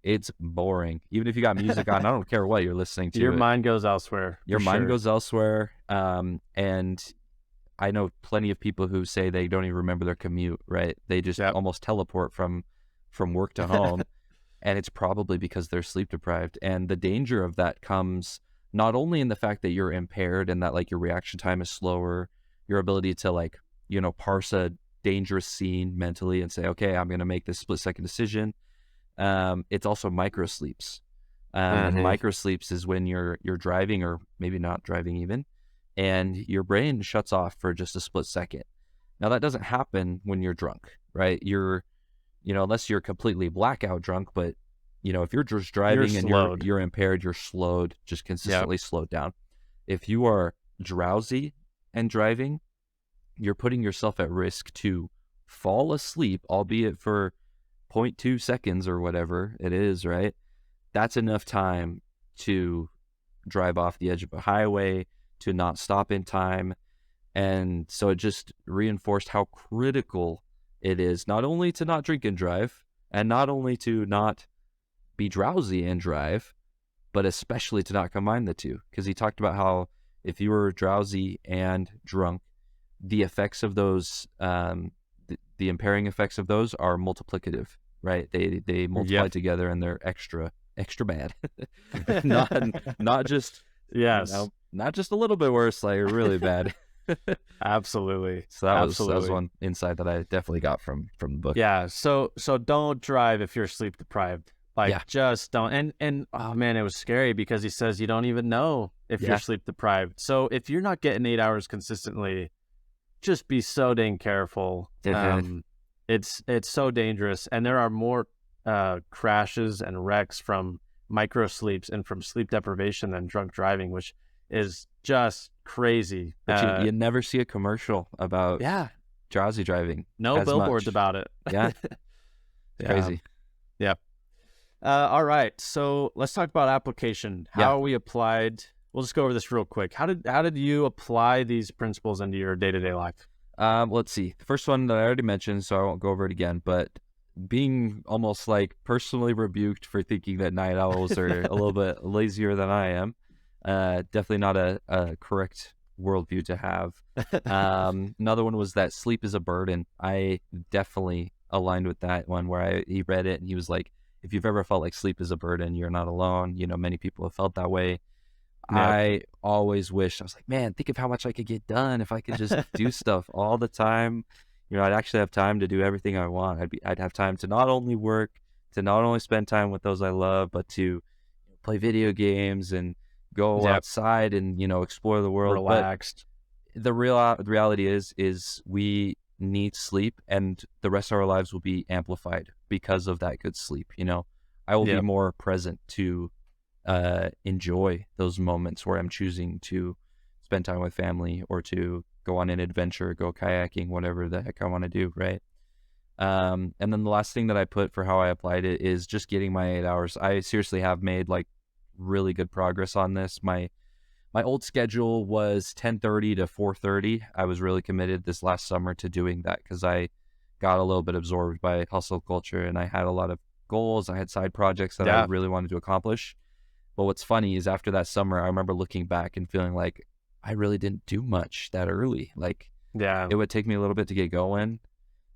it's boring. Even if you got music on, I don't care what you're listening to. Your mind goes elsewhere. Your mind goes elsewhere. And I know plenty of people who say they don't even remember their commute, right? They just almost teleport from work to home. And it's probably because they're sleep deprived. And the danger of that comes not only in the fact that you're impaired and that like your reaction time is slower, your ability to like, parse a dangerous scene mentally and say, okay, I'm going to make this split second decision. It's also micro sleeps. Micro sleeps is when you're driving, or maybe not driving even, and your brain shuts off for just a split second. Now that doesn't happen when you're drunk, right? Unless you're completely blackout drunk, but if you're just driving and you're impaired, you're slowed, just consistently slowed down. If you are drowsy and driving, you're putting yourself at risk to fall asleep, albeit for 0.2 seconds or whatever it is, right? That's enough time to drive off the edge of a highway, to not stop in time. And so it just reinforced how critical it is not only to not drink and drive, and not only to not be drowsy and drive, but especially to not combine the two. Because he talked about how if you were drowsy and drunk, the effects of those, the impairing effects of those are multiplicative, right? They multiply together, and they're extra bad. not just not just a little bit worse, like really bad. Absolutely. So that was one insight that I definitely got from the book. Yeah. So don't drive if you're sleep deprived. Just don't. And oh man, it was scary because he says you don't even know if you're sleep deprived. So if you're not getting 8 hours consistently, just be so dang careful. It's so dangerous, and there are more crashes and wrecks from micro sleeps and from sleep deprivation than drunk driving, which is just crazy. But you never see a commercial about drowsy driving. No billboards about it. Yeah. Crazy. Yep. All right. So let's talk about application. How we applied. We'll just go over this real quick. How did you apply these principles into your day-to-day life? Let's see. The first one that I already mentioned, so I won't go over it again, but being almost like personally rebuked for thinking that night owls are a little bit lazier than I am. Definitely not a correct worldview to have. Another one was that sleep is a burden. I definitely aligned with that one, where he read it and he was like, if you've ever felt like sleep is a burden, you're not alone. Many people have felt that way. Yep. I always wished, I was like, man, think of how much I could get done if I could just do stuff all the time. I'd actually have time to do everything I want. I'd have time to not only work, to not only spend time with those I love, but to play video games and go Yep. outside and, explore the world. But Relaxed. the reality is we need sleep, and the rest of our lives will be amplified because of that good sleep. I will be Yep. more present to enjoy those moments where I'm choosing to spend time with family or to go on an adventure, go kayaking, whatever the heck I want to do, right? And then the last thing that I put for how I applied it is just getting my 8 hours. I seriously have made like really good progress on this. My old schedule was 10:30 to 4:30. I was really committed this last summer to doing that because I got a little bit absorbed by hustle culture, and I had a lot of goals. I had side projects that I Yeah. really wanted to accomplish. But what's funny is after that summer, I remember looking back and feeling like I really didn't do much that early. Like Yeah. it would take me a little bit to get going.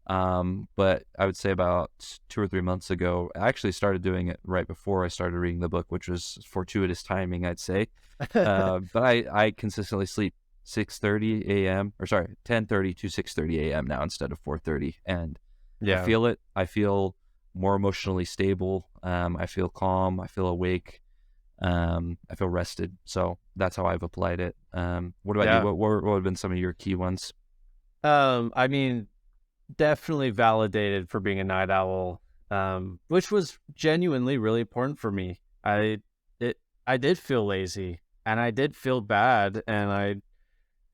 But I would say about 2 or 3 months ago, I actually started doing it right before I started reading the book, which was fortuitous timing, I'd say. But I consistently sleep 6:30 a.m. or sorry, 10:30 to 6:30 a.m. now instead of 4:30. And I Yeah. feel it. I feel more emotionally stable. I feel calm. I feel awake. I feel rested. So that's how I've applied it. What about you? Yeah. What have been some of your key ones? I mean, definitely validated for being a night owl, which was genuinely really important for me. It I did feel lazy and I did feel bad, and I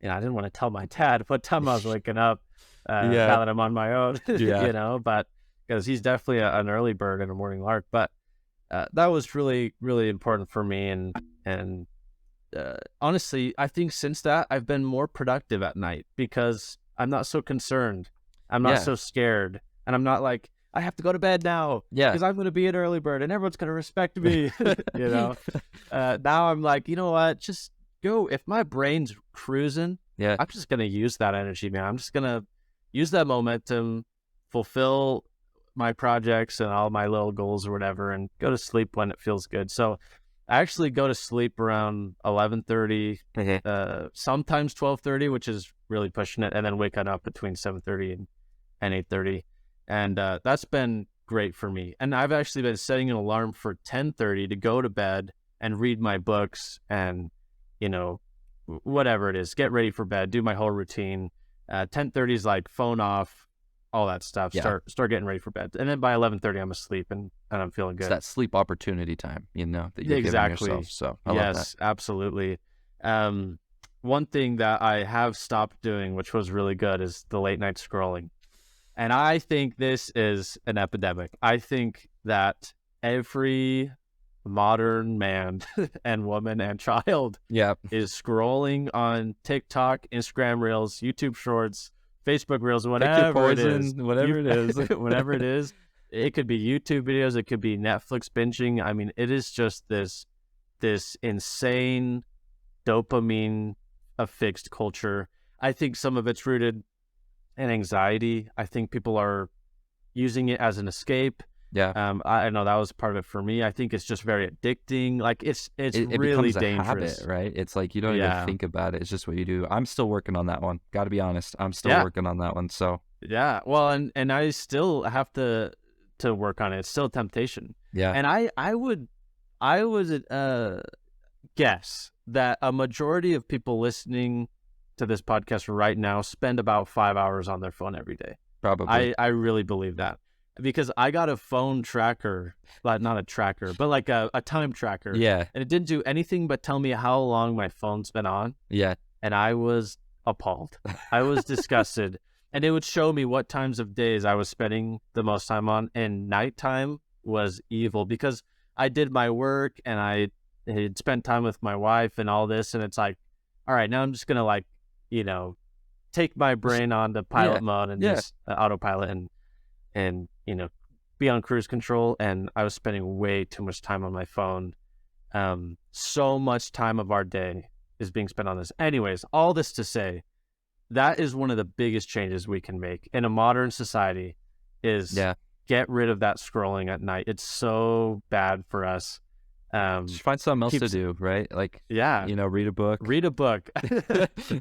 didn't want to tell my dad what time I was waking up. Yeah. Now that I'm on my own, Yeah. but because he's definitely an early bird and a morning lark, but that was really really important for me, and honestly, I think since that I've been more productive at night because I'm not so concerned. I'm not Yeah. so scared. And I'm not like, I have to go to bed now Yeah. because I'm going to be an early bird and everyone's going to respect me. Now I'm like, you know what? Just go. If my brain's cruising, Yeah. I'm just going to use that energy, man. I'm just going to use that momentum, fulfill my projects and all my little goals or whatever, and go to sleep when it feels good. So I actually go to sleep around 11:30, Okay. sometimes 12:30, which is really pushing it, and then waking up between 7:30 and 8:30. And that's been great for me. And I've actually been setting an alarm for 10:30 to go to bed and read my books and, whatever it is, get ready for bed, do my whole routine. 10:30 is like phone off, all that stuff. Yeah. Start getting ready for bed. And then by 11:30, I'm asleep and I'm feeling It's good. that sleep opportunity time, that you're giving Exactly. yourself. So I love that. Yes, absolutely. One thing that I have stopped doing, which was really good, is the late night scrolling. And I think this is an epidemic. I think that every modern man and woman and child Yeah. is scrolling on TikTok, Instagram Reels, YouTube Shorts, Facebook Reels, Pick your whatever it is. poison, whatever it is. Whatever it is. It could be YouTube videos. It could be Netflix binging. I mean, it is just this insane dopamine affixed culture. I think some of it's rooted in anxiety. I think people are using it as an escape. Yeah. I know that was part of it for me. I think it's just very addicting. Like it's It really becomes a dangerous. habit, right? It's like you don't even Yeah. think about it. It's just what you do. I'm still working on that one. Got to be honest. I'm still Yeah. working on that one. So Yeah. Well, and I still have to work on it. It's still a temptation. yeah. And I would guess that a majority of people listening to this podcast right now spend about 5 hours on their phone every day. Probably. I really believe that because I got a phone tracker, like not a tracker, but like a time tracker. Yeah. And it didn't do anything but tell me how long my phone's been on. Yeah. And I was appalled. I was disgusted. And it would show me what times of days I was spending the most time on. And nighttime was evil because I did my work and I had spent time with my wife and all this. And it's like, all right, now I'm just going to take my brain on to pilot mode and just autopilot and be on cruise control. And I was spending way too much time on my phone. So much time of our day is being spent on this. Anyways, all this to say, that is one of the biggest changes we can make in a modern society is get rid of that scrolling at night. It's so bad for us. Just find something else to keeps- do, right? Like, Yeah. read a book. Read a book.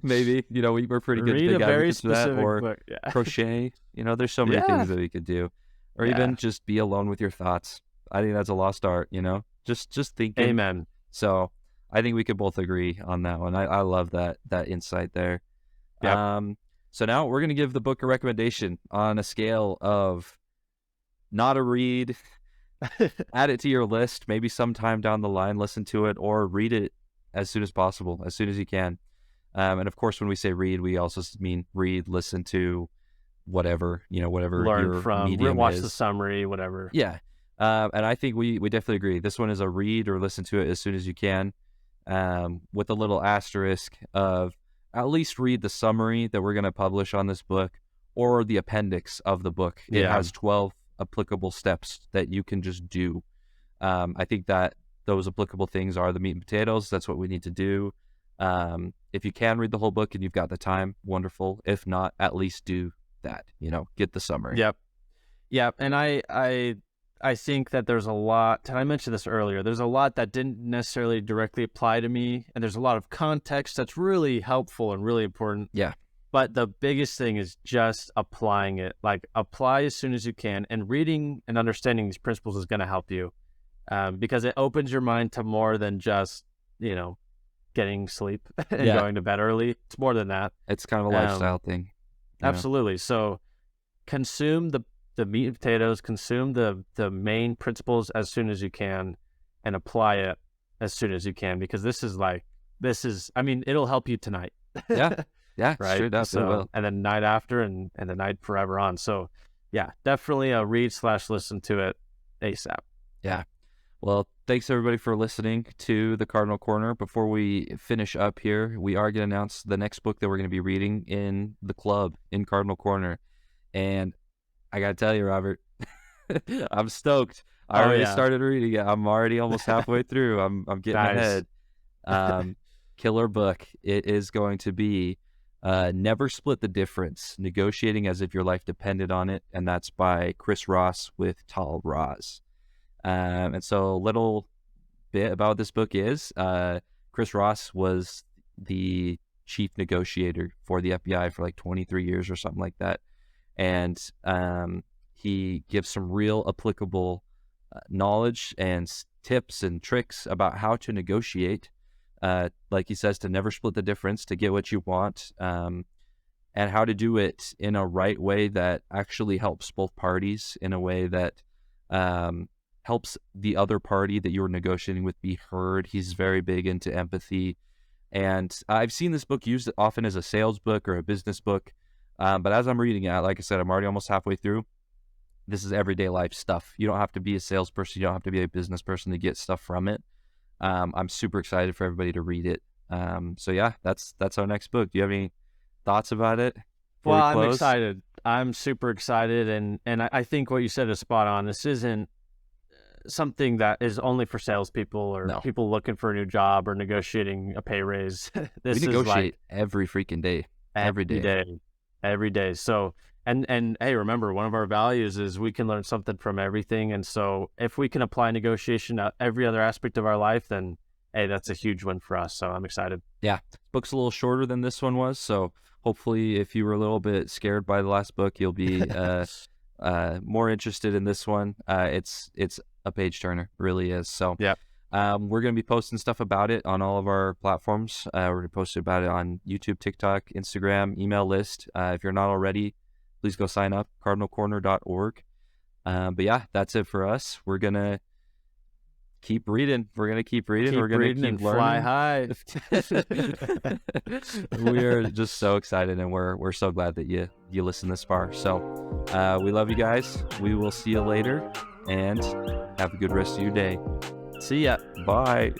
Maybe, we're pretty good Read big a very advocates for that. specific Or book. Yeah. crochet. There's so many Yeah. things that we could do. Or Yeah. even just be alone with your thoughts. I think that's a lost art, just thinking. Amen. So I think we could both agree on that one. I love that insight there. Yep. So now we're going to give the book a recommendation on a scale of not a read, add it to your list, maybe sometime down the line, listen to it, or read it as soon as possible, as soon as you can. And of course, when we say read, we also mean read, listen to, whatever, whatever Learn your from, medium watch is. the summary, whatever. Yeah. And I think we definitely agree. This one is a read or listen to it as soon as you can, with a little asterisk of at least read the summary that we're going to publish on this book or the appendix of the book. It has 12 applicable steps that you can just do. I think that those applicable things are the meat and potatoes. That's what we need to do. If you can read the whole book and you've got the time, wonderful. If not, at least do that, get the summary. Yep. And I think that there's a lot, and I mentioned this earlier, there's a lot that didn't necessarily directly apply to me, and there's a lot of context that's really helpful and really important. Yeah. But the biggest thing is just applying it. Like, apply as soon as you can, and reading and understanding these principles is going to help you, because it opens your mind to more than just, getting sleep and going to bed early. It's more than that. It's kind of a lifestyle thing. Absolutely. So consume the meat and potatoes, consume the main principles as soon as you can, and apply it as soon as you can, because this is, it'll help you tonight. Yeah, right. Sure does. So, and then night after, and the night forever on. So yeah, definitely a read/listen to it ASAP. Yeah. Well, thanks everybody for listening to the Cardinal Corner. Before we finish up here, we are going to announce the next book that we're going to be reading in the club in Cardinal Corner. And I got to tell you, Robert, I'm stoked. I already started reading it. I'm already almost halfway through. I'm getting ahead. Killer book. It is going to be Never Split the Difference, Negotiating as if Your Life Depended on It. And that's by Chris Ross with Tal Raz. And so a little bit about this book is Chris Ross was the chief negotiator for the FBI for like 23 years or something like that. And he gives some real applicable knowledge and tips and tricks about how to negotiate. Like he says, to never split the difference, to get what you want, and how to do it in a right way that actually helps both parties, in a way that helps the other party that you're negotiating with be heard. He's very big into empathy. And I've seen this book used often as a sales book or a business book. But as I'm reading it, like I said, I'm already almost halfway through. This is everyday life stuff. You don't have to be a salesperson. You don't have to be a business person to get stuff from it. I'm super excited for everybody to read it. So yeah, that's our next book. Do you have any thoughts about it? Well, I'm excited. I'm super excited. And I think what you said is spot on. This isn't something that is only for salespeople or people looking for a new job or negotiating a pay raise. This we negotiate is like every freaking day. Every day. So, and hey, remember, one of our values is we can learn something from everything. And so if we can apply negotiation to every other aspect of our life, then hey, that's a huge win for us. So I'm excited. Yeah. Book's a little shorter than this one was. So hopefully if you were a little bit scared by the last book, you'll be more interested in this one. It's a page turner, really is. So yeah. We're going to be posting stuff about it on all of our platforms. We're going to post about it on YouTube, TikTok, Instagram, email list. If you're not already, please go sign up, cardinalcorner.org. But yeah, that's it for us. We're going to keep reading. We're going to keep reading. We're going to keep learning. Fly high. We are just so excited, and we're so glad that you listen this far. So we love you guys. We will see you later, and have a good rest of your day. See ya. Bye.